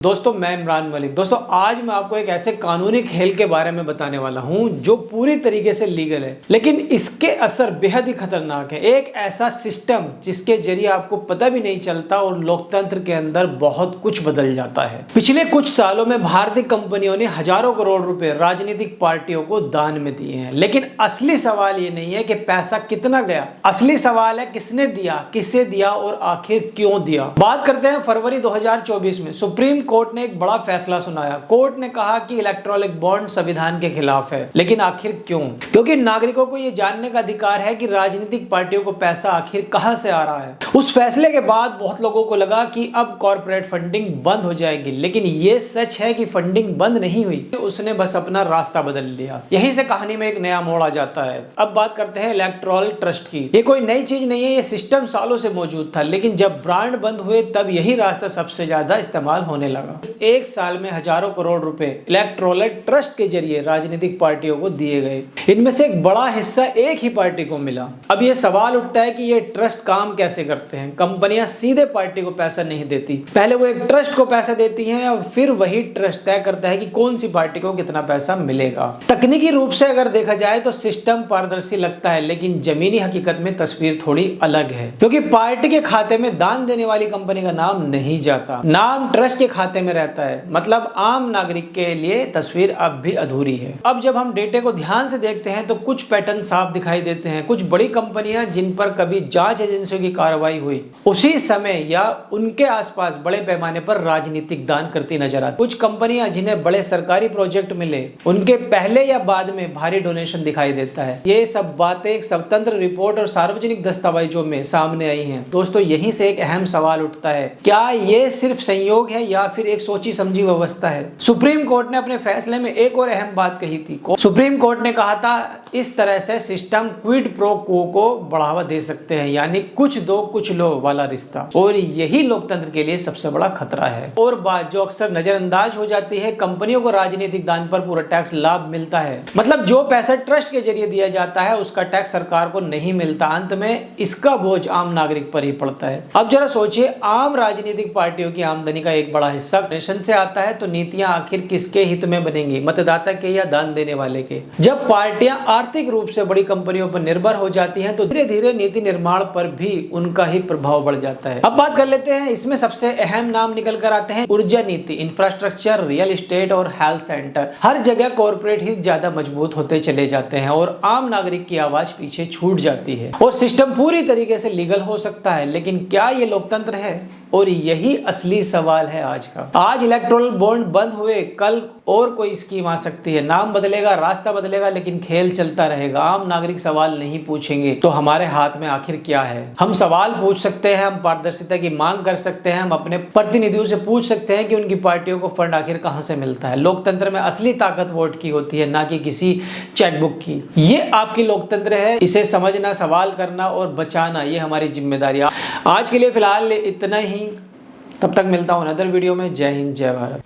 दोस्तों मैं इमरान मलिक। दोस्तों आज मैं आपको एक ऐसे कानूनी खेल के बारे में बताने वाला हूं जो पूरी तरीके से लीगल है, लेकिन इसके असर बेहद ही खतरनाक है। एक ऐसा सिस्टम जिसके जरिए आपको पता भी नहीं चलता और लोकतंत्र के अंदर बहुत कुछ बदल जाता है। पिछले कुछ सालों में भारतीय कंपनियों ने हजारों करोड़ रुपए राजनीतिक पार्टियों को दान में दिए हैं, लेकिन असली सवाल ये नहीं है कि पैसा कितना गया। असली सवाल है किसने दिया, किसे दिया और आखिर क्यों दिया। बात करते हैं फरवरी 2024 में सुप्रीम कोर्ट ने एक बड़ा फैसला सुनाया। कोर्ट ने कहा कि इलेक्ट्रॉनिक बॉन्ड संविधान के खिलाफ है, लेकिन आखिर क्यों? क्योंकि नागरिकों को यह जानने का अधिकार है कि राजनीतिक पार्टियों को पैसा आखिर कहां से आ रहा है। उस फैसले के बाद बहुत लोगों को लगा कि अब कॉर्पोरेट फंडिंग बंद हो जाएगी, लेकिन यह सच है कि फंडिंग बंद नहीं हुई, उसने बस अपना रास्ता बदल लिया। यहीं से कहानी में एक नया मोड़ आ जाता है। अब बात करते हैं इलेक्टोरल ट्रस्ट की। ये कोई नई चीज नहीं है, ये सिस्टम सालों से मौजूद था, लेकिन जब ब्रांड बंद हुए तब यही रास्ता सबसे ज्यादा इस्तेमाल होने लगा। एक साल में हजारों करोड़ रुपए इलेक्टोरल ट्रस्ट के जरिए राजनीतिक पार्टियों को दिए गए। इनमें से एक बड़ा हिस्सा एक ही पार्टी को मिला। अब यह सवाल उठता है कि ये ट्रस्ट काम कैसे करते हैं। कंपनियां सीधे पार्टी को पैसा नहीं देती, पहले वो एक ट्रस्ट को पैसा देती हैं और फिर वही ट्रस्ट तय करता है कि कौन सी पार्टी को कितना पैसा मिलेगा। तकनीकी रूप से अगर देखा जाए तो सिस्टम पारदर्शी लगता है, लेकिन जमीनी हकीकत में तस्वीर थोड़ी अलग है, क्योंकि पार्टी के खाते में दान देने वाली कंपनी का नाम नहीं जाता, नाम ट्रस्ट के खाते में रहता है। मतलब आम नागरिक के लिए तस्वीर अब भी अधूरी है। अब जब हम डेटे को ध्यान से देखते हैं तो कुछ पैटर्न साफ दिखाई देते हैं। कुछ बड़ी कंपनियां जिन पर कभी जांच एजेंसियों की कार्रवाई हुई, उसी समय या उनके आसपास बड़े पैमाने पर राजनीतिक दान करती नजर आती। कुछ कंपनियां जिन्हें बड़े सरकारी प्रोजेक्ट मिले, उनके पहले या बाद में भारी डोनेशन दिखाई देता है। ये सब बातें एक स्वतंत्र रिपोर्ट और सार्वजनिक दस्तावेजों में सामने आई हैं। दोस्तों यहीं से एक अहम सवाल उठता है, क्या ये सिर्फ संयोग है या फिर एक सोची समझी व्यवस्था है? सुप्रीम कोर्ट ने अपने फैसले में एक और अहम बात कही थी। सुप्रीम कोर्ट ने कहा था इस तरह से सिस्टम क्विड प्रो क्वो को बढ़ावा दे सकते हैं, यानी कुछ दो कुछ लो वाला रिश्ता, और यही लोकतंत्र के लिए सबसे बड़ा खतरा है। और बात जो अक्सर नजरअंदाज हो जाती है, कंपनियों को राजनीतिक दान पर पूरा टैक्स लाभ मिलता है। मतलब जो पैसा ट्रस्ट के जरिए दिया जाता है उसका टैक्स सरकार को नहीं मिलता, अंत में इसका बोझ आम नागरिक पर ही पड़ता है। अब जरा सोचिए, आम राजनीतिक पार्टियों की आमदनी का एक बड़ा हिस्सा डोनेशन से आता है, तो नीतियां आखिर किसके हित में बनेंगी, मतदाता के या दान देने वाले के? जब पार्टियां आर्थिक रूप से बड़ी कंपनियों पर निर्भर हो जाती हैं तो धीरे धीरे नीति निर्माण पर भी उनका ही प्रभाव बढ़ जाता है। अब बात कर लेते हैं, इसमें सबसे अहम नाम निकल कर आते हैं ऊर्जा नीति, इंफ्रास्ट्रक्चर, रियल एस्टेट और हेल्थ सेंटर। हर जगह कॉर्पोरेट हित ज्यादा मजबूत होते चले जाते हैं और आम नागरिक की आवाज पीछे छूट जाती है और सिस्टम पूरी तरीके से लीगल हो सकता है, लेकिन क्या ये लोकतंत्र है? और यही असली सवाल है आज का। आज इलेक्टोरल बॉन्ड बंद हुए, कल और कोई स्कीम आ सकती है। नाम बदलेगा, रास्ता बदलेगा, लेकिन खेल चलता रहेगा। आम नागरिक सवाल नहीं पूछेंगे तो हमारे हाथ में आखिर क्या है? हम सवाल पूछ सकते हैं, हम पारदर्शिता की मांग कर सकते हैं, हम अपने प्रतिनिधियों से पूछ सकते हैं कि उनकी पार्टियों को फंड आखिर कहां से मिलता है। लोकतंत्र में असली ताकत वोट की होती है, ना कि किसी चेकबुक की। ये आपकी लोकतंत्र है, इसे समझना, सवाल करना और बचाना ये हमारी जिम्मेदारी। आज के लिए फिलहाल इतना ही। तब तक मिलता हूं अदर वीडियो में। जय हिंद, जय भारत।